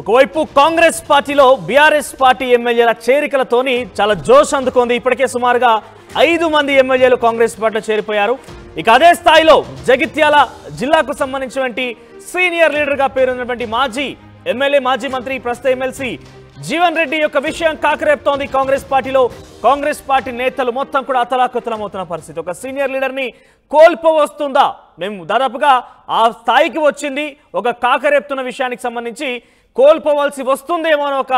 ఒకవైపు కాంగ్రెస్ పార్టీలో BRS party ఎమ్మెల్యేల చేరికలతోని చాలా జోష్ అందుకుంది. ఇప్పటికే సుమారుగా 5 మంది ఎమ్మెల్యేలు కాంగ్రెస్ పార్టీలో చేరిపోయారు. ఇక అదే స్థాయిలో జగిత్యాల జిల్లాకు సంబంధించినటువంటి సీనియర్ లీడర్ గా పేరున్నటువంటి మాజీ ఎమ్మెల్యే మాజీ మంత్రి ప్రస్తుత ఎమ్మెల్సీ జీవన్ రెడ్డి యొక్క విషయం కాకరేపుతోంది. కాంగ్రెస్ పార్టీ నేతలు మొత్తం కూడా అతలాకుతలమవుతున్న పరిస్థితి. ఒక సీనియర్ లీడర్ ని కోల్పోవస్తుందా, మేము దాదాపుగా ఆ స్థాయికి వచ్చింది ఒక కాకరేపుతున్న విషయానికి సంబంధించి కోల్పోవాల్సి వస్తుందేమో అని ఒక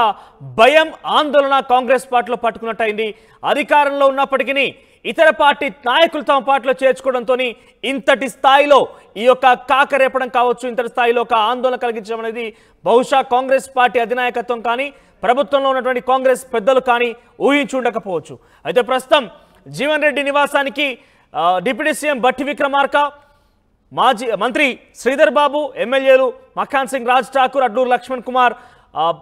భయం ఆందోళన కాంగ్రెస్ పార్టీలో పట్టుకున్నట్టయింది. అధికారంలో ఉన్నప్పటికీ ఇతర పార్టీ నాయకులు తమ పార్టీలో చేర్చుకోవడంతో ఇంతటి స్థాయిలో ఈ యొక్క కాకరేపడం కావచ్చు, ఇంతటి స్థాయిలో ఒక ఆందోళన కలిగించడం అనేది బహుశా కాంగ్రెస్ పార్టీ అధినాయకత్వం కానీ ప్రభుత్వంలో ఉన్నటువంటి కాంగ్రెస్ పెద్దలు కానీ ఊహించి ఉండకపోవచ్చు. అయితే ప్రస్తుతం జీవన్ రెడ్డి నివాసానికి డిప్యూటీ సీఎం భట్టి విక్రమార్క, మాజీ మంత్రి శ్రీధర్ బాబు, ఎమ్మెల్యేలు మఖాన్ సింగ్, రాజ్ ఠాకూర్, అడ్లూరు లక్ష్మణ్ కుమార్,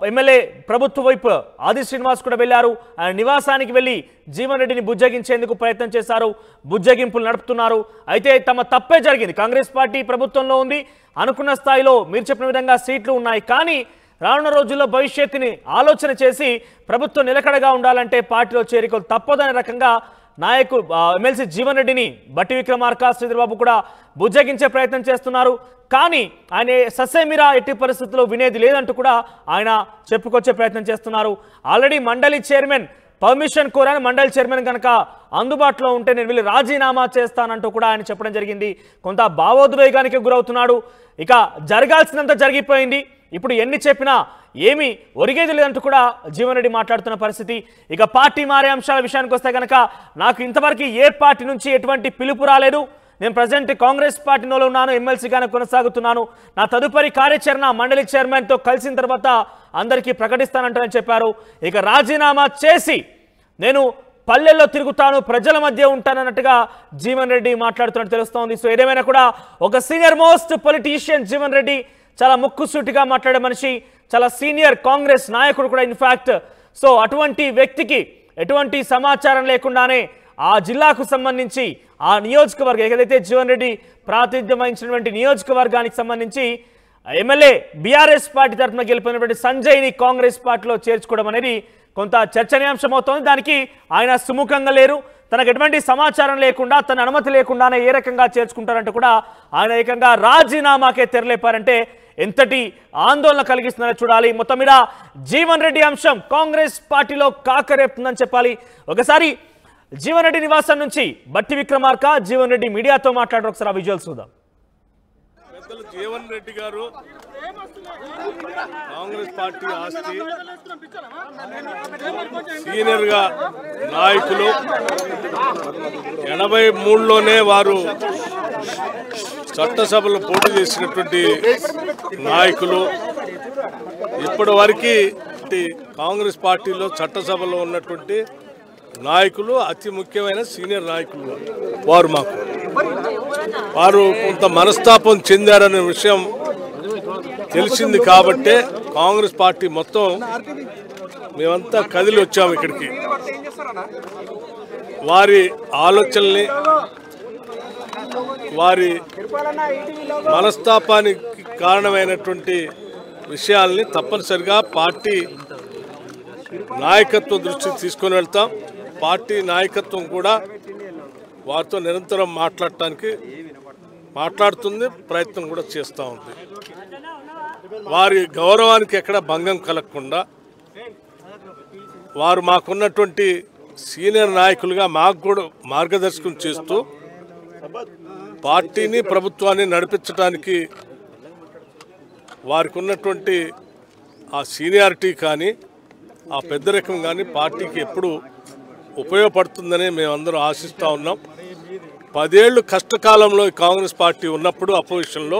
ఎమ్మెల్యే ప్రభుత్వ వైపు ఆది శ్రీనివాస్ కూడా వెళ్లారు. ఆయన నివాసానికి వెళ్లి జీవన్ రెడ్డిని బుజ్జగించేందుకు ప్రయత్నం చేశారు, బుజ్జగింపులు నడుపుతున్నారు. అయితే తమ తప్పే జరిగింది, కాంగ్రెస్ పార్టీ ప్రభుత్వంలో ఉంది, అనుకున్న స్థాయిలో మీరు చెప్పిన విధంగా సీట్లు ఉన్నాయి, కానీ రానున్న రోజుల్లో భవిష్యత్తుని ఆలోచన చేసి ప్రభుత్వం నిలకడగా ఉండాలంటే పార్టీలో చేరికలు తప్పదనే రకంగా నాయకులు ఎమ్మెల్సీ జీవన్ రెడ్డిని భట్టి విక్రమార్క, శ్రీధర్ బాబు కూడా బుజ్జగించే ప్రయత్నం చేస్తున్నారు. కానీ ఆయన ససేమిరా ఎట్టి పరిస్థితుల్లో వినేది లేదంటూ కూడా ఆయన చెప్పుకొచ్చే ప్రయత్నం చేస్తున్నారు. ఆల్రెడీ మండలి చైర్మన్ పర్మిషన్ కోరాను, మండలి చైర్మన్ కనుక అందుబాటులో ఉంటే నేను వెళ్ళి రాజీనామా చేస్తానంటూ కూడా ఆయన చెప్పడం జరిగింది. కొంత భావోద్వేగానికి గురవుతున్నాడు. ఇక జరగాల్సినంత జరిగిపోయింది, ఇప్పుడు ఎన్ని చెప్పినా ఏమీ ఒరిగేది లేదంటూ కూడా జీవన్ రెడ్డి మాట్లాడుతున్న పరిస్థితి. ఇక పార్టీ మారే అంశాల విషయానికి వస్తే కనుక నాకు ఇంతవరకు ఏ పార్టీ నుంచి ఎటువంటి పిలుపు రాలేదు, నేను ప్రజెంట్ కాంగ్రెస్ పార్టీలో ఉన్నాను, ఎమ్మెల్సీగానే కొనసాగుతున్నాను, నా తదుపరి కార్యాచరణ మండలి చైర్మన్తో కలిసిన తర్వాత అందరికీ ప్రకటిస్తానంటానని చెప్పారు. ఇక రాజీనామా చేసి నేను పల్లెల్లో తిరుగుతాను, ప్రజల మధ్య ఉంటానన్నట్టుగా జీవన్ రెడ్డి మాట్లాడుతున్నట్టు తెలుస్తోంది. సో ఏదేమైనా కూడా ఒక senior most politician Jeevan Reddy, చాలా ముక్కుసూటిగా మాట్లాడే మనిషి, చాలా సీనియర్ కాంగ్రెస్ నాయకుడు కూడా ఇన్ఫ్యాక్ట్. సో అటువంటి వ్యక్తికి ఎటువంటి సమాచారం లేకుండానే ఆ జిల్లాకు సంబంధించి ఆ నియోజకవర్గం ఏదైతే జీవన్ రెడ్డి ప్రాతినిధ్యం వహించినటువంటి నియోజకవర్గానికి సంబంధించి ఎమ్మెల్యే బీఆర్ఎస్ పార్టీ తరఫున గెలిపినటువంటి సంజయ్ని కాంగ్రెస్ పార్టీలో చేర్చుకోవడం అనేది కొంత చర్చనీయాంశం అవుతోంది. దానికి ఆయన సుముఖంగా లేరు, తనకు ఎటువంటి సమాచారం లేకుండా తన అనుమతి లేకుండానే ఏ రకంగా చేర్చుకుంటారంటే కూడా ఆయన ఏకంగా రాజీనామాకే తెరలేపారంటే ఎంతటి ఆందోళన కలిగిస్తుందని చూడాలి. మొత్తం మీద జీవన్ రెడ్డి అంశం కాంగ్రెస్ పార్టీలో కాకరేపుతుందని చెప్పాలి. ఒకసారి జీవన్ రెడ్డి నివాసం నుంచి భట్టి విక్రమార్క, జీవన్ రెడ్డి మీడియాతో మాట్లాడారు. ఒకసారి ఆ విజువల్స్ చూద్దాం. జీవన్ రెడ్డి గారు కాంగ్రెస్ పార్టీ ఆస్తి, సీనియర్ గా నాయకులు, 83లోనే వారు చట్టసభలో పోటీ చేసినటువంటి నాయకులు. ఇప్పటి వరకు కాంగ్రెస్ పార్టీలో చట్టసభలో ఉన్నటువంటి నాయకులు, అతి ముఖ్యమైన సీనియర్ నాయకులు వారు కొంత మనస్తాపం చెందారనే విషయం తెలిసింది. కాబట్టే కాంగ్రెస్ పార్టీ మొత్తం మేమంతా కదిలి వచ్చాము ఇక్కడికి. వారి ఆలోచనల్ని, వారి మనస్తాపానికి కారణమైనటువంటి విషయాల్ని తప్పనిసరిగా పార్టీ నాయకత్వం దృష్టికి తీసుకొని వెళ్తాం. పార్టీ నాయకత్వం కూడా వారితో నిరంతరం మాట్లాడుతుంది, ప్రయత్నం కూడా చేస్తూ ఉంది. వారి గౌరవానికి ఎక్కడ భంగం కలగకుండా వారు మాకున్నటువంటి సీనియర్ నాయకులుగా మాకు కూడా మార్గదర్శకం చేస్తూ పార్టీని ప్రభుత్వాన్ని నడిపించడానికి వారికి ఉన్నటువంటి ఆ సీనియారిటీ కానీ ఆ పెద్దరికం కానీ పార్టీకి ఎప్పుడు ఉపయోగపడుతుందని మేమందరం ఆశిస్తూ ఉన్నాం. 10 ఏళ్ళు కష్టకాలంలో కాంగ్రెస్ పార్టీ ఉన్నప్పుడు అపోజిషన్లో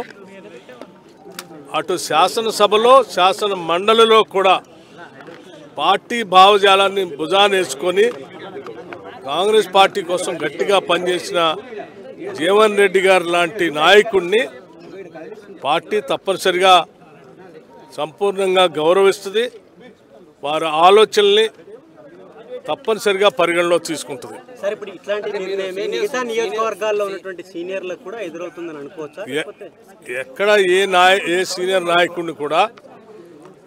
అటు శాసనసభలో శాసన మండలిలో కూడా పార్టీ భావజాలాన్ని భుజానేసుకొని కాంగ్రెస్ పార్టీ కోసం గట్టిగా పనిచేసిన జీవన్ రెడ్డి గారు లాంటి నాయకుడిని పార్టీ తప్పనిసరిగా సంపూర్ణంగా గౌరవిస్తుంది. వారి ఆలోచనల్ని తప్పనిసరిగా పరిగణలో తీసుకుంటుంది. సార్, ఇప్పుడు ఇట్లాంటి నిర్ణయమే మిగతా నియోజకవర్గాల్లో ఉన్నటువంటి సీనియర్లకు కూడా ఎదురవుతుందని అనుకోవచ్చా? ఎక్కడ ఏ సీనియర్ నాయకుడిని కూడా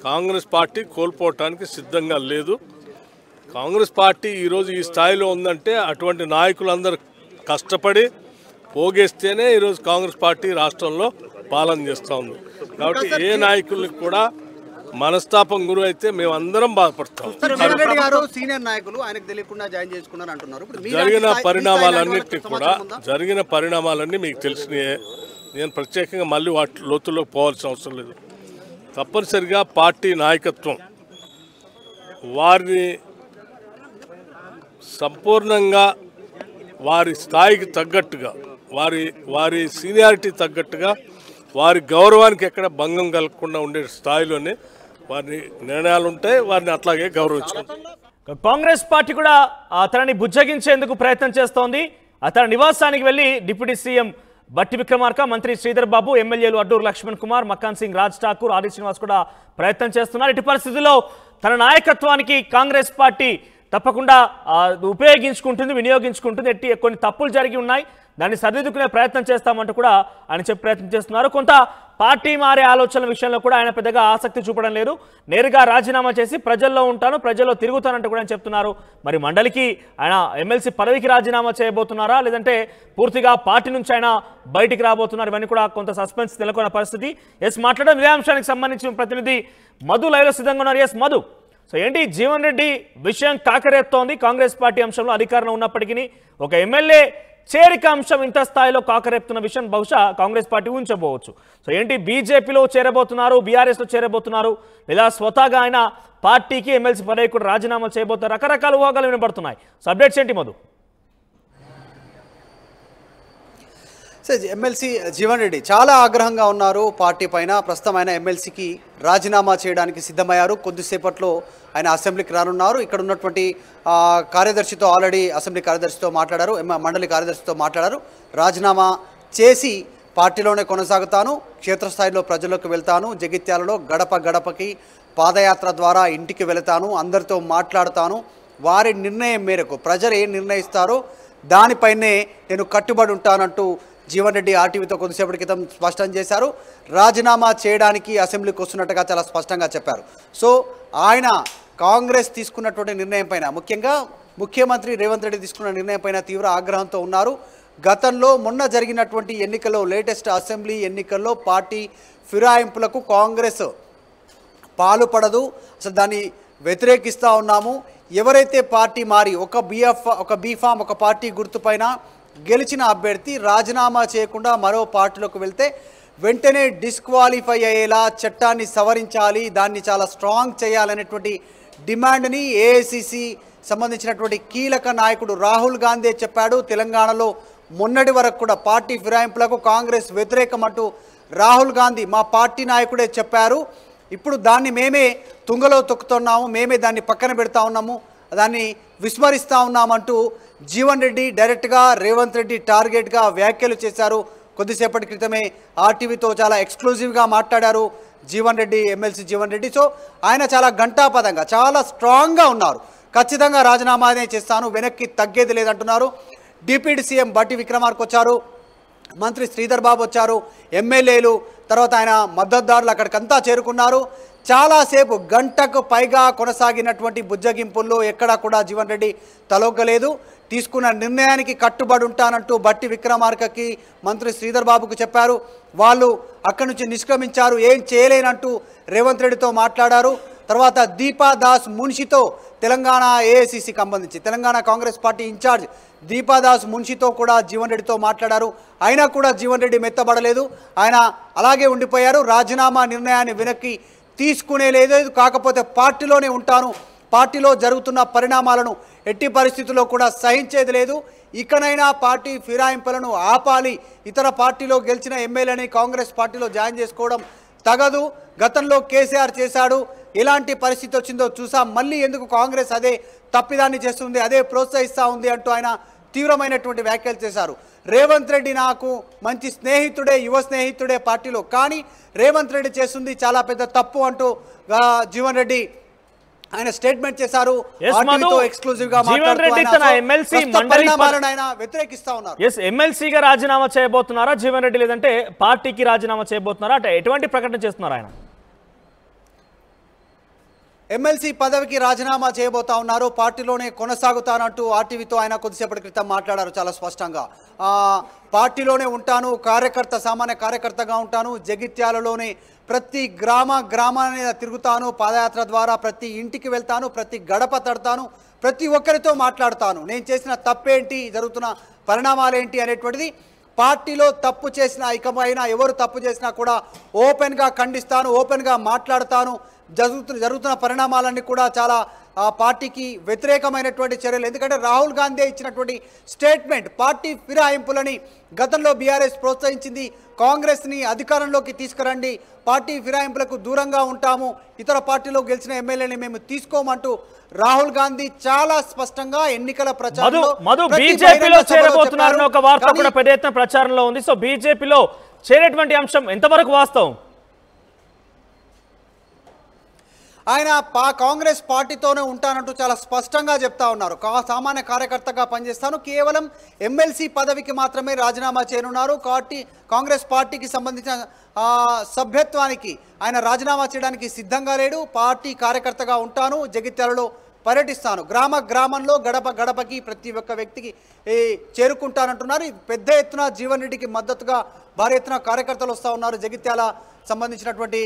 కాంగ్రెస్ పార్టీ కోల్పోవటానికి సిద్ధంగా లేదు. కాంగ్రెస్ పార్టీ ఈరోజు ఈ స్థాయిలో ఉందంటే అటువంటి నాయకులందరూ కష్టపడి పోగేస్తేనే ఈరోజు కాంగ్రెస్ పార్టీ రాష్ట్రంలో పాలన చేస్తూ ఉంది. కాబట్టి ఏ నాయకులకు కూడా మనస్తాపం గురి అయితే మేమందరం బాధపడతాం. సీనియర్ నాయకులు ఆయనకు తెలియకుండా జాయిన్ చేసుకున్నారు అంటున్నారు. జరిగిన పరిణామాలన్నీ మీకు తెలిసినాయే. నేను ప్రత్యేకంగా మళ్ళీ వాటి లోతుల్లోకి పోవాల్సిన అవసరం లేదు. తప్పనిసరిగా పార్టీ నాయకత్వం వారిని సంపూర్ణంగా వారి స్థాయికి తగ్గట్టుగా వారి సీనియారిటీ తగ్గట్టుగా వారి గౌరవానికి ఎక్కడ భంగం కలగకుండా ఉండే స్థాయిలోనే వారి నిర్ణయాలు ఉంటాయి. వారిని అట్లాగే గౌరవించుకుంటాం. కాంగ్రెస్ పార్టీ కూడా అతనిని బుజ్జగించేందుకు ప్రయత్నం చేస్తోంది. అతని నివాసానికి వెళ్లి డిప్యూటీ సీఎం బట్టి విక్రమార్క, మంత్రి శ్రీధర్ బాబు, ఎమ్మెల్యేలు అడ్డూరు లక్ష్మణ్ కుమార్, మక్కాన్ సింగ్, రాజ్ ఠాకూర్, ఆది శ్రీనివాస్ కూడా ప్రయత్నం చేస్తున్నారు. ఇటు పరిస్థితుల్లో తన నాయకత్వానికి కాంగ్రెస్ పార్టీ తప్పకుండా ఉపయోగించుకుంటుంది, వినియోగించుకుంటుంది. కొన్ని తప్పులు జరిగి ఉన్నాయి, దాన్ని సరిదిద్దుకునే ప్రయత్నం చేస్తామంటూ కూడా ఆయన చెప్పి ప్రయత్నం చేస్తున్నారు. కొంత పార్టీ మారే ఆలోచనల విషయంలో కూడా ఆయన పెద్దగా ఆసక్తి చూపడం లేదు. నేరుగా రాజీనామా చేసి ప్రజల్లో ఉంటాను, ప్రజల్లో తిరుగుతానంటూ కూడా ఆయన చెప్తున్నారు. మరి మండలికి ఆయన ఎమ్మెల్సీ పదవికి రాజీనామా చేయబోతున్నారా, లేదంటే పూర్తిగా పార్టీ నుంచి ఆయన బయటికి రాబోతున్నారు? ఇవన్నీ కూడా కొంత సస్పెన్స్ నెలకొన్న పరిస్థితి. మాట్లాడడం ఇదే అంశానికి సంబంధించిన ప్రతినిధి మధు లైవ్లో సిద్ధంగా ఉన్నారు. మధు, సో ఏంటి జీవన్ రెడ్డి విషయం కాకరేస్తోంది. కాంగ్రెస్ పార్టీ అంశంలో అధికారంలో ఉన్నప్పటికీ ఒక ఎమ్మెల్యే చేరిక అంశం ఇంత స్థాయిలో కాకరేపుతున్న విషయం బహుశా కాంగ్రెస్ పార్టీ ఊహించబోవచ్చు. సో ఏంటి బీజేపీలో చేరబోతున్నారు, బీఆర్ఎస్లో చేరబోతున్నారు, లేదా స్వతహాగా ఆయన పార్టీకి ఎమ్మెల్సీ పదవి కూడా రాజీనామా చేయబోతున్నారు? రకరకాల ఊహాగాలు వినబడుతున్నాయి. సో అప్డేట్స్ ఏంటి మధు? ఎమ్మెల్సీ జీవన్ రెడ్డి చాలా ఆగ్రహంగా ఉన్నారు పార్టీ పైన. ప్రస్తుతం ఆయన ఎమ్మెల్సీకి రాజీనామా చేయడానికి సిద్ధమయ్యారు. కొద్దిసేపట్లో ఆయన అసెంబ్లీకి రానున్నారు. ఇక్కడ ఉన్నటువంటి కార్యదర్శితో ఆల్రెడీ అసెంబ్లీ కార్యదర్శితో మాట్లాడారు, మండలి కార్యదర్శితో మాట్లాడారు. రాజీనామా చేసి పార్టీలోనే కొనసాగుతాను, క్షేత్రస్థాయిలో ప్రజల్లోకి వెళ్తాను, జగిత్యాలలో గడప గడపకి పాదయాత్ర ద్వారా ఇంటికి వెళతాను, అందరితో మాట్లాడతాను, వారి నిర్ణయం మేరకు ప్రజలు ఏం నిర్ణయిస్తారో దానిపైనే నేను కట్టుబడి ఉంటానంటూ జీవన్ రెడ్డి ఆర్టీవీతో కొద్దిసేపటి క్రితం స్పష్టం చేశారు. రాజీనామా చేయడానికి అసెంబ్లీకి వస్తున్నట్టుగా చాలా స్పష్టంగా చెప్పారు. సో ఆయన కాంగ్రెస్ తీసుకున్నటువంటి నిర్ణయం పైన, ముఖ్యంగా ముఖ్యమంత్రి రేవంత్ రెడ్డి తీసుకున్న నిర్ణయం పైన తీవ్ర ఆగ్రహంతో ఉన్నారు. గతంలో మొన్న జరిగినటువంటి ఎన్నికల్లో, లేటెస్ట్ అసెంబ్లీ ఎన్నికల్లో పార్టీ ఫిరాయింపులకు కాంగ్రెస్ పాలుపడదు, అసలు దాన్ని వ్యతిరేకిస్తూ ఉన్నాము. ఎవరైతే పార్టీ మారి ఒక బీఫామ్ ఒక పార్టీ గుర్తుపైన గెలిచిన అభ్యర్థి రాజీనామా చేయకుండా మరో పార్టీలోకి వెళ్తే వెంటనే డిస్క్వాలిఫై అయ్యేలా చట్టాన్ని సవరించాలి, దాన్ని చాలా స్ట్రాంగ్ చేయాలనేటువంటి డిమాండ్ని ఏఐసిసి సంబంధించినటువంటి కీలక నాయకుడు రాహుల్ గాంధీ చెప్పాడు. తెలంగాణలో మొన్నటి వరకు కూడా పార్టీ ఫిరాయింపులకు కాంగ్రెస్ వ్యతిరేకమంటూ రాహుల్ గాంధీ మా పార్టీ నాయకుడే చెప్పారు. ఇప్పుడు దాన్ని మేమే తుంగలో తొక్కుతున్నాము, మేమే దాన్ని పక్కన పెడతా ఉన్నాము, దాన్ని విస్మరిస్తూ ఉన్నామంటూ జీవన్ రెడ్డి డైరెక్ట్గా రేవంత్ రెడ్డి టార్గెట్గా వ్యాఖ్యలు చేశారు. కొద్దిసేపటి క్రితమే ఆర్టీవీతో చాలా ఎక్స్క్లూజివ్గా మాట్లాడారు ఎమ్మెల్సీ జీవన్ రెడ్డి. సో ఆయన చాలా ఘంటాపదంగా చాలా స్ట్రాంగ్గా ఉన్నారు. ఖచ్చితంగా రాజీనామానే చేస్తాను, వెనక్కి తగ్గేది లేదంటున్నారు. డిప్యూటీ సీఎం బట్టి విక్రమార్క వచ్చారు, మంత్రి శ్రీధర్ బాబు వచ్చారు, ఎమ్మెల్యేలు, తర్వాత ఆయన మద్దతుదారులు అక్కడికంతా చేరుకున్నారు. చాలాసేపు గంటకు పైగా కొనసాగినటువంటి బుజ్జగింపుల్లో ఎక్కడా కూడా జీవన్ రెడ్డి తలొగ్గలేదు. తీసుకున్న నిర్ణయానికి కట్టుబడి ఉంటానంటూ బట్టి విక్రమార్కకి, మంత్రి శ్రీధర్ బాబుకు చెప్పారు. వాళ్ళు అక్కడి నుంచి నిష్క్రమించారు, ఏం చేయలేనంటూ రేవంత్ రెడ్డితో మాట్లాడారు. తర్వాత దీపాదాస్ మున్షితో, తెలంగాణ ఏఐసిసికి సంబంధించి తెలంగాణ కాంగ్రెస్ పార్టీ ఇన్ఛార్జ్ దీపాదాస్ మున్షితో కూడా జీవన్ రెడ్డితో మాట్లాడారు. అయినా కూడా జీవన్ రెడ్డి మెత్తబడలేదు, ఆయన అలాగే ఉండిపోయారు. రాజీనామా నిర్ణయాన్ని వెనక్కి తీసుకునే లేదు, కాకపోతే పార్టీలోనే ఉంటాను, పార్టీలో జరుగుతున్న పరిణామాలను ఎట్టి పరిస్థితుల్లో కూడా సహించేది లేదు, ఇకనైనా పార్టీ ఫిరాయింపులను ఆపాలి, ఇతర పార్టీలో గెలిచిన ఎమ్మెల్యేని కాంగ్రెస్ పార్టీలో జాయిన్ చేసుకోవడం తగదు, గతంలో కేసీఆర్ చేశాడు, ఎలాంటి పరిస్థితి వచ్చిందో చూసాం, మళ్ళీ ఎందుకు కాంగ్రెస్ అదే తప్పిదాన్ని చేస్తుంది, అదే ప్రోత్సహిస్తూ ఉంది అంటూ ఆయన తీవ్రమైనటువంటి వ్యాఖ్యలు చేశారు. రేవంత్ రెడ్డి నాకు మంచి స్నేహితుడే, యువ స్నేహితుడే పార్టీలో, కానీ రేవంత్ రెడ్డి చేస్తుంది చాలా పెద్ద తప్పు అంటూ జీవన్ రెడ్డి ఆయన స్టేట్మెంట్ చేశారు. వ్యతిరేకిస్తా ఉన్నారు. ఎమ్మెల్సీగా రాజీనామా చేయబోతున్నారా జీవన్ రెడ్డి, లేదంటే పార్టీకి రాజీనామా చేయబోతున్నారా, అంటే ఎటువంటి ప్రకటన చేస్తున్నారు ఆయన? ఎమ్మెల్సీ పదవికి రాజీనామా చేయబోతా ఉన్నారు. పార్టీలోనే కొనసాగుతానంటూ ఆర్టీవీతో ఆయన కొద్దిసేపటి క్రితం మాట్లాడారు చాలా స్పష్టంగా. పార్టీలోనే ఉంటాను, సామాన్య కార్యకర్తగా ఉంటాను, జగిత్యాలలోనే ప్రతి గ్రామాన్ని తిరుగుతాను, పాదయాత్ర ద్వారా ప్రతి ఇంటికి వెళ్తాను, ప్రతి గడప తడతాను, ప్రతి ఒక్కరితో మాట్లాడతాను, నేను చేసిన తప్పేంటి, జరుగుతున్న పరిణామాలేంటి అనేటువంటిది పార్టీలో తప్పు చేసిన ఇకమైనా ఎవరు తప్పు చేసినా కూడా ఓపెన్గా ఖండిస్తాను, ఓపెన్గా మాట్లాడతాను. జరుగుతున్న పరిణామాలన్నీ కూడా చాలా పార్టీకి వ్యతిరేకమైనటువంటి చర్యలు. ఎందుకంటే రాహుల్ గాంధీ ఇచ్చినటువంటి స్టేట్మెంట్ పార్టీ ఫిరాయింపులని గతంలో బీఆర్ఎస్ ప్రోత్సహించింది, కాంగ్రెస్ని అధికారంలోకి తీసుకురండి, పార్టీ ఫిరాయింపులకు దూరంగా ఉంటాము, ఇతర పార్టీలో గెలిచిన ఎమ్మెల్యేని మేము తీసుకోమంటూ రాహుల్ గాంధీ చాలా స్పష్టంగా ఎన్నికల ప్రచారంలో బీజేపీలో చేరబోతున్నారని ఒక వార్త కూడా పెద్ద ఎత్తున ప్రచారంలో ఉంది. సో బీజేపీలో చేరేటువంటి అంశం ఎంతవరకు వాస్తవం? ఆయన కాంగ్రెస్ పార్టీతోనే ఉంటానంటూ చాలా స్పష్టంగా చెప్తా ఉన్నారు. సామాన్య కార్యకర్తగా పనిచేస్తాను, కేవలం ఎమ్మెల్సీ పదవికి మాత్రమే రాజీనామా చేయనున్నారు. కాంగ్రెస్ పార్టీకి సంబంధించిన సభ్యత్వానికి ఆయన రాజీనామా చేయడానికి సిద్ధంగా లేడు. పార్టీ కార్యకర్తగా ఉంటాను, జగిత్యాలలో పర్యటిస్తాను, గ్రామంలో గడపకి ప్రతి ఒక్క వ్యక్తికి చేరుకుంటానంటున్నారు. పెద్ద ఎత్తున జీవన్ రెడ్డికి మద్దతుగా భారీ ఎత్తున కార్యకర్తలు వస్తూ ఉన్నారు. జగిత్యాల సంబంధించినటువంటి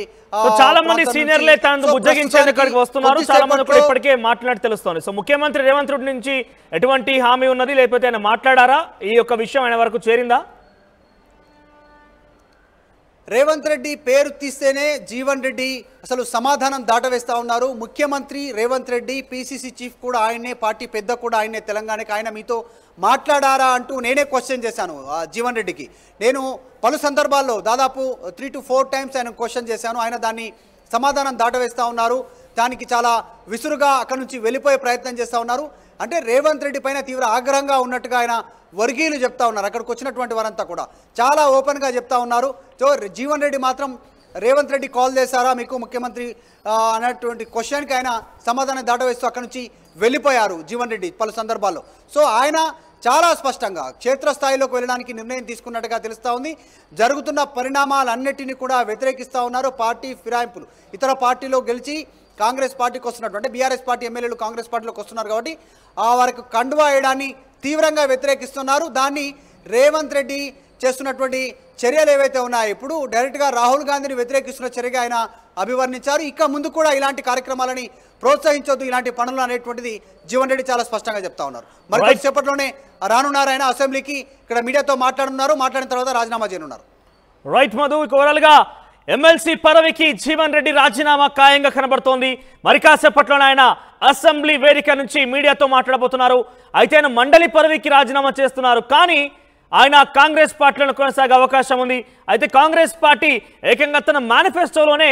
చాలా మంది సీనియర్లే తనను బుజ్జగించేందుకు వస్తున్నారు. చాలా మంది కూడా ఇప్పటికే మాట్లాడి తెలుస్తోంది. సో ముఖ్యమంత్రి రేవంత్ రెడ్డి నుంచి ఎటువంటి హామీ ఉన్నది, లేకపోతే ఆయన మాట్లాడారా, ఈ యొక్క విషయం ఆయన వరకు చేరిందా? రేవంత్ రెడ్డి పేరు తీస్తేనే జీవన్ రెడ్డి అసలు సమాధానం దాటవేస్తూ ఉన్నారు. ముఖ్యమంత్రి రేవంత్ రెడ్డి, పిసిసి చీఫ్ కూడా ఆయనే, పార్టీ పెద్ద కూడా ఆయనే, తెలంగాణకి ఆయన మీతో మాట్లాడారా అంటూ నేనే క్వశ్చన్ చేశాను జీవన్ రెడ్డికి. నేను పలు సందర్భాల్లో దాదాపు 3 to 4 times ఆయన క్వశ్చన్ చేశాను. ఆయన దాన్ని సమాధానం దాటవేస్తూ ఉన్నారు. దానికి చాలా విసురుగా అక్కడి నుంచి వెళ్ళిపోయే ప్రయత్నం చేస్తూ ఉన్నారు. అంటే రేవంత్ రెడ్డి పైన తీవ్ర ఆగ్రహంగా ఉన్నట్టుగా ఆయన వర్గీయులు చెప్తా ఉన్నారు. అక్కడికి వచ్చినటువంటి వారంతా కూడా చాలా ఓపెన్గా చెప్తా ఉన్నారు. సో జీవన్ రెడ్డి మాత్రం రేవంత్ రెడ్డి కాల్ చేశారా మీకు ముఖ్యమంత్రి అనేటువంటి క్వశ్చన్కి ఆయన సమాధానం దాటవేస్తూ అక్కడి నుంచి వెళ్ళిపోయారు జీవన్ రెడ్డి పలు సందర్భాల్లో. సో ఆయన చాలా స్పష్టంగా క్షేత్రస్థాయిలోకి వెళ్ళడానికి నిర్ణయం తీసుకున్నట్టుగా తెలుస్తూ ఉంది. జరుగుతున్న పరిణామాలన్నిటినీ కూడా వ్యతిరేకిస్తూ ఉన్నారు. పార్టీ ఫిరాయింపులు, ఇతర పార్టీలో గెలిచి కాంగ్రెస్ పార్టీకి వస్తున్నట్టు, అంటే బీఆర్ఎస్ పార్టీ ఎమ్మెల్యేలు కాంగ్రెస్ పార్టీలోకి వస్తున్నారు కాబట్టి వారికి కండువా వేయడాన్ని తీవ్రంగా వ్యతిరేకిస్తున్నారు. దాన్ని రేవంత్ రెడ్డి చేస్తున్నటువంటి చర్యలు ఏవైతే ఉన్నాయో ఇప్పుడు డైరెక్ట్గా రాహుల్ గాంధీని వ్యతిరేకిస్తున్న చర్యగా ఆయన అభివర్ణించారు. ఇక ముందు కూడా ఇలాంటి కార్యక్రమాలని ప్రోత్సహించొద్దు, ఇలాంటి పనులు అనేటువంటిది జీవన్ రెడ్డి చాలా స్పష్టంగా చెప్తా ఉన్నారు. మరి కొద్దిసేపట్లోనే రానున్నారు ఆయన అసెంబ్లీకి, ఇక్కడ మీడియాతో మాట్లాడిన తర్వాత రాజీనామా చేయనున్నారు. రైట్ మధు, ఓవరాల్గా ఎమ్మెల్సీ పదవికి జీవన్ రెడ్డి రాజీనామా ఖాయంగా కనబడుతోంది. మరి కాసేపట్లోనే ఆయన అసెంబ్లీ వేదిక నుంచి మీడియాతో మాట్లాడబోతున్నారు. అయితే ఆయన మండలి పదవికి రాజీనామా చేస్తున్నారు, కానీ ఆయన కాంగ్రెస్ పార్టీలో కొనసాగే అవకాశం ఉంది. అయితే కాంగ్రెస్ పార్టీ ఏకంగా తన మేనిఫెస్టోలోనే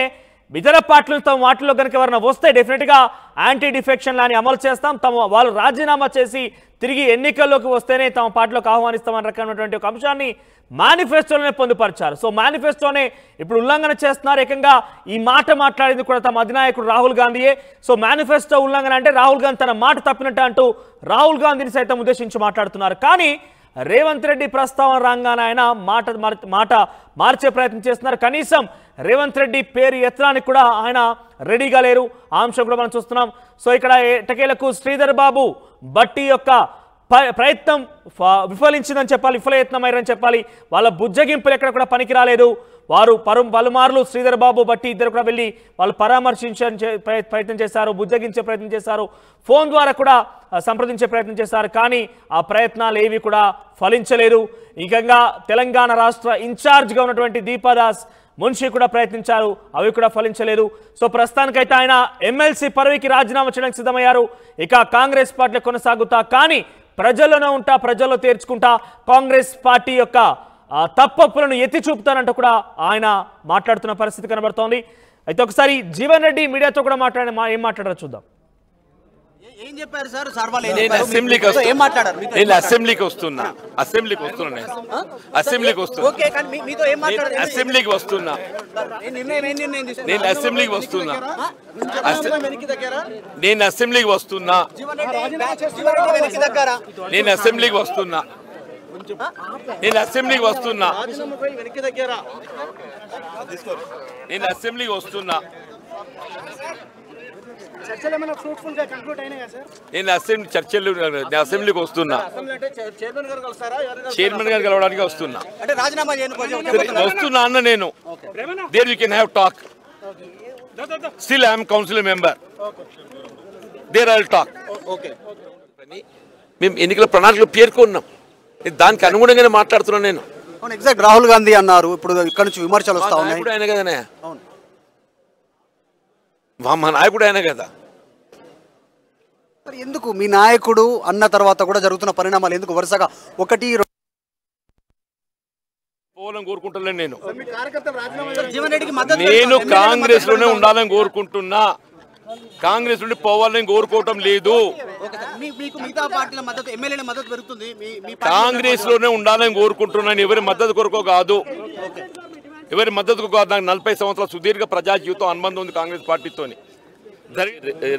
ఇతర పార్టీలతో వాటిలో కనుక ఎవరైనా వస్తే డెఫినెట్గా యాంటీ డిఫెక్షన్ లాని అమలు చేస్తాం, వాళ్ళు రాజీనామా చేసి తిరిగి ఎన్నికల్లోకి వస్తేనే తమ పార్టీలోకి ఆహ్వానిస్తామని రకమైనటువంటి ఒక అంశాన్ని మేనిఫెస్టోలోనే పొందుపరిచారు. సో మేనిఫెస్టోనే ఇప్పుడు ఉల్లంఘన చేస్తున్నారు. ఏకంగా ఈ మాట మాట్లాడింది కూడా తమ అధినాయకుడు రాహుల్ గాంధీయే. సో మేనిఫెస్టో ఉల్లంఘన అంటే రాహుల్ గాంధీ తన మాట తప్పినట్టు అంటూ రాహుల్ గాంధీని సైతం ఉద్దేశించి మాట్లాడుతున్నారు. కానీ రేవంత్ రెడ్డి ప్రస్తావన రాగానే ఆయన మాట మార్చే ప్రయత్నం చేస్తున్నారు. కనీసం రేవంత్ రెడ్డి పేరు ఎత్తడానికి కూడా ఆయన రెడీగా లేరు. ఆ అంశం కూడా మనం చూస్తున్నాం. సో ఇక్కడ ఎటకేలకు శ్రీధర్ బాబు బట్టి యొక్క ప్రయత్నం విఫలించిందని చెప్పాలి, విఫలయత్నమయ్యారని చెప్పాలి. వాళ్ళ బుజ్జగింపులు ఎక్కడ కూడా పనికి రాలేదు. వారు పలుమార్లు శ్రీధర్ బాబు బట్టి ఇద్దరు కూడా వెళ్ళి వాళ్ళు పరామర్శించే ప్రయత్నం చేశారు, బుజ్జగించే ప్రయత్నం చేశారు, ఫోన్ ద్వారా కూడా సంప్రదించే ప్రయత్నం చేశారు. కానీ ఆ ప్రయత్నాలు ఏవి కూడా ఫలించలేదు. ఏకంగా తెలంగాణ రాష్ట్ర ఇన్ఛార్జ్గా ఉన్నటువంటి దీపాదాస్ మున్షి కూడా ప్రయత్నించారు, అవి కూడా ఫలించలేదు. సో ప్రస్తుతానికైతే ఆయన ఎమ్మెల్సీ పదవికి రాజీనామా చేయడానికి సిద్ధమయ్యారు. ఇక కాంగ్రెస్ పార్టీలో కొనసాగుతా, కానీ ప్రజల్లోనే ఉంటా, ప్రజల్లో తీర్చుకుంటా, కాంగ్రెస్ పార్టీ యొక్క తప్పప్పులను ఎత్తి చూపుతానంటూ కూడా ఆయన మాట్లాడుతున్న పరిస్థితి కనబడుతోంది. అయితే ఒకసారి జీవన్ రెడ్డి మీడియాతో కూడా ఏం మాట్లాడారో చూద్దాం. ఏం చెప్పారు సార్? సార్ వాళ్ళు నేను అసెంబ్లీకి వస్తున్నా ఓకే, కానీ మీతో ఏం మాట్లాడారు? అసెంబ్లీకి వస్తున్నా నేను అసెంబ్లీకి వస్తున్నా నేను అసెంబ్లీకి వస్తున్నా నేను అసెంబ్లీకి వస్తున్నా నేను అసెంబ్లీకి వస్తున్నా నేను అసెంబ్లీకి వస్తున్నా నేను అసెంబ్లీకి వస్తున్నా, చైర్మన్ గారు కలవడానికి వస్తున్నా అంటే రాజీనామా వస్తున్నా అన్న నేను. There you can have talk. Still I'm council member. There I will talk. మేము ఎన్నికల ప్రణాళికలు పేర్కొన్నాం, దానికి అనుగుణంగానే మాట్లాడుతున్నాను నేను. ఎగ్జాక్ట్ రాహుల్ గాంధీ అన్నారు, ఇప్పుడు ఇక్కడ నుంచి విమర్శలు వస్తా ఉన్నాయి. నాయకుడు ఆయన కదనే, మా నాయకుడు ఆయన కదా. మరి ఎందుకు మీ నాయకుడు అన్న తర్వాత కూడా జరుగుతున్న పరిణామాలు ఎందుకు వరుసగా ఒకటి పోవాలని కోరుకుంటలేను నేను. జీవన్ రెడ్డికి మద్దతు నేను కాంగ్రెస్ లోనే ఉండాలని కోరుకుంటున్నా, కాంగ్రెస్ నుండి పోవాలని కోరుకోవటం లేదు. మీకు మిగతా పార్టీల మద్దతు, ఎమ్మెల్యేల మద్దతు పెరుగుతుంది. కాంగ్రెస్ లోనే ఉండాలని కోరుకుంటున్నాను, ఎవరి మద్దతు కొరకు కాదు, ఎవరి మద్దతుకు కాదు. నాకు 40 సంవత్సరాల సుదీర్ఘ ప్రజా జీవితం అనుబంధం ఉంది కాంగ్రెస్ పార్టీతో.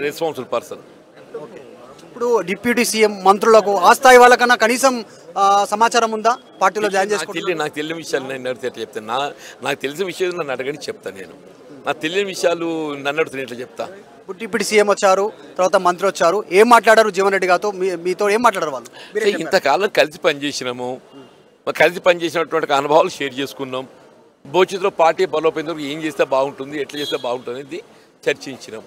Responsible person. ఇప్పుడు డిప్యూటీ సీఎం మంత్రులకు ఆ స్థాయి వాళ్ళకన్నా కనీసం సమాచారం ఉందా పార్టీలో జాయిన్ చేసుకోవాలి? నాకు తెలియని విషయాలు నేను ఎట్లా చెప్తాను? నాకు తెలిసిన విషయాలు నన్ను అడగని చెప్తాను నేను. నాకు తెలియని విషయాలు నన్ను అడుగుతున్నా ఎట్లా చెప్తా? ఇప్పుడు డిప్యూటీ సీఎం వచ్చారు, తర్వాత మంత్రి వచ్చారు, ఏం మాట్లాడారు జీవన్ రెడ్డి గారితో? మీతో ఏం మాట్లాడారు వాళ్ళు? ఇంతకాలం కలిసి పనిచేసినాము, కలిసి పనిచేసినటువంటి అనుభవాలు షేర్ చేసుకున్నాం. భవిష్యత్తులో పార్టీ బలోపేందుకు ఏం చేస్తే బాగుంటుంది, ఎట్లా చేస్తే బాగుంటుంది అనేది చర్చించినాం.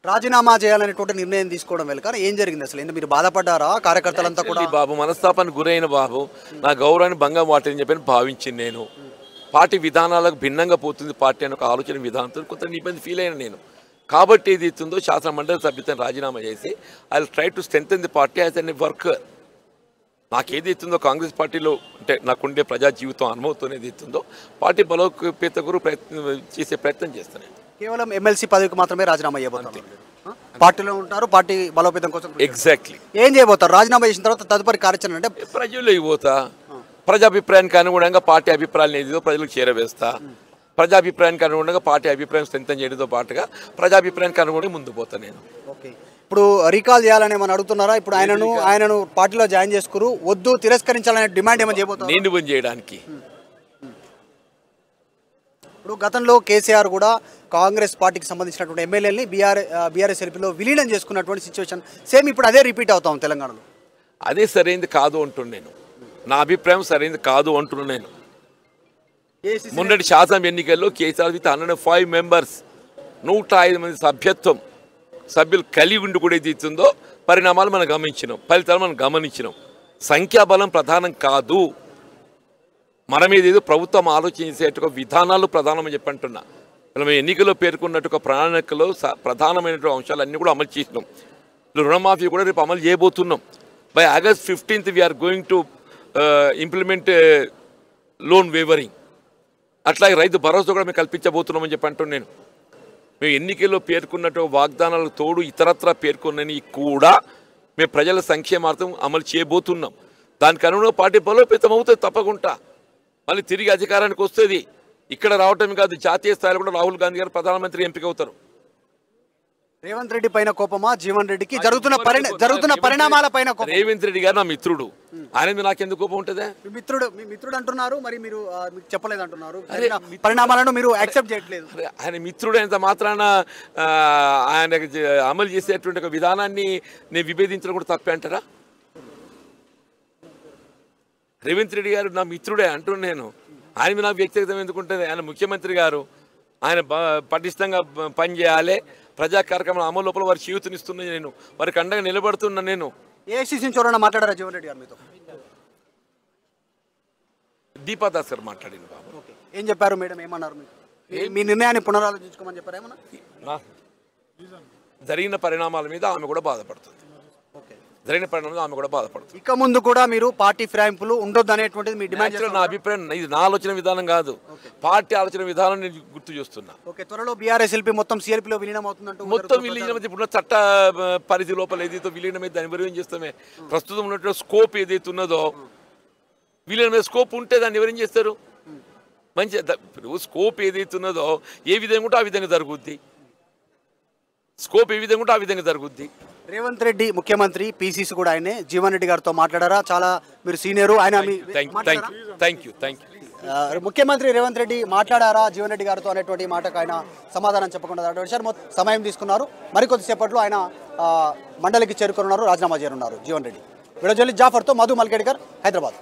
రాజీనామా చేయాలనేటువంటి నిర్ణయం తీసుకోవడం వెనుక ఏం జరిగింది అసలు? ఎందుకు మీరు బాధపడ్డారా? కార్యకర్తలంతా కూడా బాబు మనస్తాపానికి గురైన బాబు, నా గౌరవాన్ని భంగం వాటిని చెప్పని భావించింది నేను. పార్టీ విధానాలకు భిన్నంగా పోతుంది పార్టీ అని ఒక ఆలోచన విధానంతో కొంత ఇబ్బంది ఫీల్ అయినా నేను. కాబట్టి ఏది ఇస్తుందో శాసన మండలి సభ్యతను రాజీనామా చేసి I will try to strengthen the party as an worker. నాకేది ఇస్తుందో కాంగ్రెస్ పార్టీలో అంటే నాకుండే ప్రజా జీవితం అనుభవంతో ఏది ఇస్తుందో పార్టీ బలోపేత చేసే ప్రయత్నం చేస్తాను. కేవలం ఎమ్మెల్సీ పదవికి మాత్రమే రాజీనామా చేయబోతారు? పార్టీలో ఉంటారు, పార్టీ బలోపేతం కోసం. ఎగ్జాక్ట్లీ. ఏం చేయబోతారు రాజీనామా చేసిన తర్వాత? తదుపరి కార్యాచరణ అంటే ప్రజల్లోకి పోతా, ప్రజాభిప్రాయానికి అనుగుణంగా పార్టీ అభిప్రాయాలు ఏదో ప్రజలకు చేరవేస్తా, ప్రజాభిప్రాయానికి అనుగుణంగా పార్టీ అభిప్రాయం స్ట్రెంథెన్ చేయడంతో పాటుగా ప్రజాభిప్రాయానికి అనుగుణంగా ముందు పోతా నేను. ఓకే. ఇప్పుడు రీకాల్ చేయాలని ఏమైనా అడుగుతున్నారా? ఇప్పుడు ఆయనను పార్టీలో జాయిన్ చేసుకురు, వద్దు తిరస్కరించాలనే డిమాండ్ ఏమైనా చేయబోతున్నారు? నేను పని చేయడానికి. ఇప్పుడు గతంలో కేసీఆర్ కూడా కాంగ్రెస్ పార్టీకి సంబంధించినటువంటి ఎమ్మెల్యేని బీఆర్ఎస్ ఎల్పీలో విలీనం చేసుకున్నటువంటి సిచ్యువేషన్ సేమ్ ఇప్పుడు అదే రిపీట్ అవుతాం తెలంగాణలో. అదే సరైనది కాదు అంటున్నాను నేను. నా అభిప్రాయం సరైనది కాదు అంటున్నాను నేను. మొన్నటి శాసన ఎన్నికల్లో కేసీఆర్ విత్ 105 మెంబర్స్ 105 మంది సభ్యులు కలిగి ఉండి కూడా ఏది ఇస్తుందో పరిణామాలు మనం గమనించినాం, ఫలితాలు మనం గమనించినాం. సంఖ్యాబలం ప్రధానం కాదు, మన మీద ఏదో ప్రభుత్వం ఆలోచించేట్టుగా విధానాలు ప్రధానమని చెప్పంటున్నా. మనం ఎన్నికల్లో పేర్కొన్నట్టు ప్రణాళికలో ప్రధానమైనటువంటి అంశాలన్నీ కూడా అమలు చేసినాం. రుణమాఫీ కూడా రేపు అమలు చేయబోతున్నాం. By August 15th we're going to implement loan wavering. అట్లాగే రైతు భరోసా కూడా మేము కల్పించబోతున్నామని చెప్పంటున్నాను నేను. మేము ఎన్నికల్లో పేర్కొన్నట్టు వాగ్దానాలకు తోడు ఇతరత్రా పేర్కొన్నవి కూడా మేము ప్రజల సంక్షేమార్థం అమలు చేయబోతున్నాం. దానికి అనుగుణంగా పార్టీ బలోపేతం అవుతుంది తప్పకుండా. మళ్ళీ తిరిగి అధికారానికి వస్తుంది. ఇక్కడ రావటం కాదు, జాతీయ స్థాయిలో కూడా రాహుల్ గాంధీ గారు ప్రధానమంత్రి ఎంపిక అవుతారు. రేవంత్ రెడ్డి పైన కోపమా జీవన్ రెడ్డికి? జరుగుతున్న పరిణామాల పైన కోపం. రేవంత్ రెడ్డి గారు నా మిత్రుడు, ఆయన మీద నాకెందుకు కోపం ఉంటుంది? మీ మిత్రుడు అంటున్నారు, మరి మీరు చెప్పలేదు అంటున్నారు. పరిణామాలను మీరు యాక్సెప్ట్ చేయట్లేదు. ఆయన మిత్రుడు ఎంత మాత్రాన ఆయన అమలు చేసేటువంటి ఒక విధానాన్ని నేను విభేదించడం కూడా తప్పే అంటారా? రేవంత్ రెడ్డి గారు నా మిత్రుడే అంటున్నాను నేను. ఆయన మీద నాకు వ్యక్తిగతం ఎందుకుంటుంది? ఆయన ముఖ్యమంత్రి గారు, ఆయన పటిష్టంగా పనిచేయాలి, ప్రజా కార్యక్రమాల అమలు లోపల వారి జీవితనిస్తున్నా నేను, వారికి అండగా నిలబడుతున్నా నేను. ఏఐసీసీ నుంచి ఎవరైనా మాట్లాడారా జీవన్ రెడ్డి గారు మీతో? దీపాదాస్ గారు మాట్లాడింది బాబు. ఏం చెప్పారు మేడం? ఏమన్నారు? మీ నిర్ణయాన్ని పునరాలోచించుకోమని చెప్పారు ఏమన్నా? జరిగిన పరిణామాల మీద ఆమె కూడా బాధపడుతుంది. జరిగిన పరిణామాలు ఆమె కూడా బాధపడుతుంది. ఇక ముందు కూడా మీరు పార్టీ ఫిరాయింపులు ఉండొద్దు అనేటువంటిది మీ డిమాండ్? నా అభిప్రాయం, ఇది నా ఆలోచన విధానం కాదు, పార్టీ ఆలోచన విధానం నేను గుర్తు చేస్తున్నా. ఓకే. త్వరలో బీఆర్ఎస్ ఎల్పీ మొత్తం సిఎల్పీలో విలీనం అవుతుందంటూ? మొత్తం విలీనం ఇప్పుడు చట్ట పరిధి లోపల ఏదైతే విలీనమైతే దాన్ని వివరం చేస్తామే. ప్రస్తుతం ఉన్నటువంటి స్కోప్ ఏదైతే ఉన్నదో, విలీనమైన స్కోప్ ఉంటే దాన్ని ఎవరేం చేస్తారు? మంచి స్కోప్ ఏదైతే ఉన్నదో ఏ విధంగా ఉంటే ఆ విధంగా జరుగుద్ది. స్కోప్ ఏ విధంగా ఉంటే ఆ విధంగా జరుగుద్ది. రేవంత్ రెడ్డి ముఖ్యమంత్రి, పీసీసీ కూడా ఆయనే. జీవన్ రెడ్డి గారితో మాట్లాడారా? చాలా మీరు సీనియరు ఆయన. Thank you. ముఖ్యమంత్రి రేవంత్ రెడ్డి మాట్లాడారా జీవన్ రెడ్డి గారితో అనేటువంటి మాటకు ఆయన సమాధానం చెప్పకుండా విషయాన్ని సమయం తీసుకున్నారు. మరికొద్దిసేపట్లో ఆయన మండలికి చేరుకున్నారు, రాజీనామా చేయనున్నారు జీవన్ రెడ్డి. వీడియో జర్నలిస్ట్ జాఫర్తో మధు మల్కేడ్కర్, హైదరాబాద్.